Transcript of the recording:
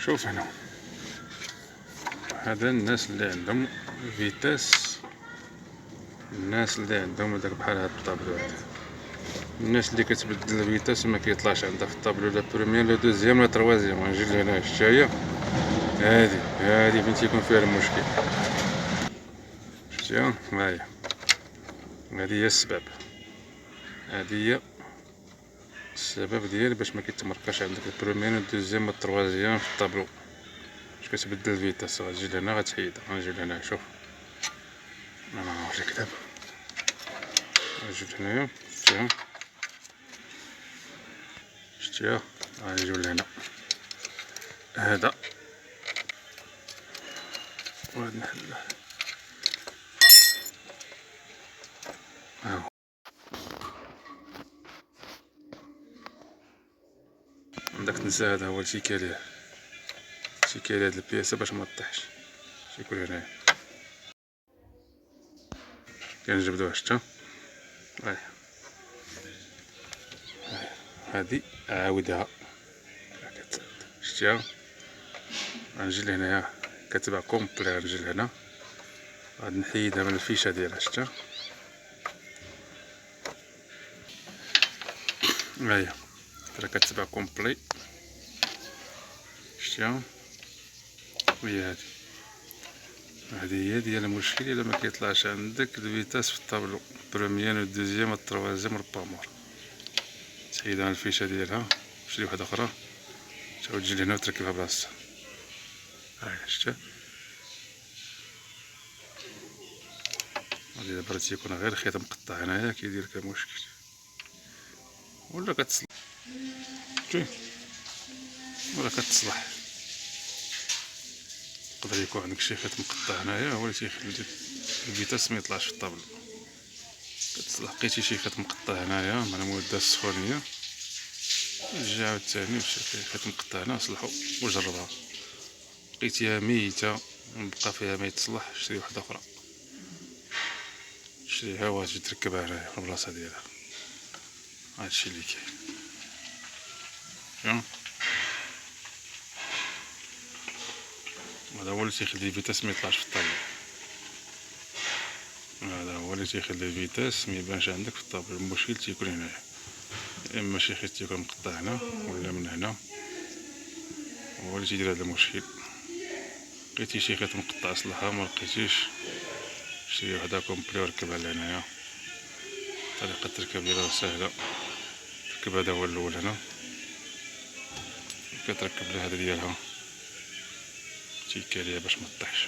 شوف هنا هذا الناس اللي عندهم فيتاس، الناس اللي عندهم هذاك بحال هاد الطابلو هذا، الناس اللي كتبدل الفيتاس ما كيطلعش عندها في الطابلو لا بروميير لا دوزيام لا تروازيام. غنجي لهنا شتاهي هادي فين تيكون فيها المشكل. شتيها هاهي، هادي هي السبب، هادي هي السبب ديال باش ما كيتمركاش عندك البروميير والدوزيام والتروازيام في الطابلو. باش كتبدل الفيتاس غتجي لهنا غتحيدها. غنجي لهنا شوف، انا نوريك دابا. غنجي لهنايا شتيها، شتيها غنجيو لهنا هذا وهاد نحلوه هاهو. عندك تنسى هذا هو الشيكا ليه، الشيكا ليه هاد البياسة باش ما طيحش. شيكون هنايا كنجبدوها شتا هاهي، هادي عاودها شتيها. غنجي لهنايا كتبع كومبلي، غنجي لهنا غادي نحيدها من الفيشه ديالها شتا هاهي راه كتبع كومبلي شتيها. وهي هادي هي ديال المشكل الا ما كيطلعش عندك الفيتاس في الطابلو بروميير والدوزيام والتروازيام والبامور. تحيدها من الفيشه ديالها، تشري واحده اخرى تعاود تجي لهنا وتركبها بلاصتها. هاهي شتا هادي دابا راه تيكون غير خيط مقطع هنايا كيدير كمشكل ولا كتصلح ولا كتصلح. يقدر يكون عندك شي خيط مقطع هنايا هو اللي تيخلي الفيتاس ما يطلعش في الطابلو. كتصلح لقيتي شي خيط مقطع هنايا مع المده السخونيه، جي عاوتاني مشي خيط مقطع هنا صلحو وجربها. لقيتيها ميته بقى فيها ما يتصلح، شري واحده اخرى، شريها وتجي تركبها هنايا في البلاصه ديالها. هادشي اللي كاين. هذا هو اللي تيخلي الفيتاس ما يطلعش في الطابلو، هذا هو اللي تيخلي الفيتاس ما يبانش عندك في الطابلو. المشكل تيكون هنايا، اما شي خيط تيكون مقطع هنا ولا من هنا هو اللي تيدير هذا المشكل. لقيتي شي خيط مقطع صلحها، ما لقيتيش شري وحده كومبلي وركبها لهنايا. طريقه التركيب ديالها سهله. تركب هذا هو الاول هنا، كتركب له هذا ديالها تيكاليه باش ما تطيحش.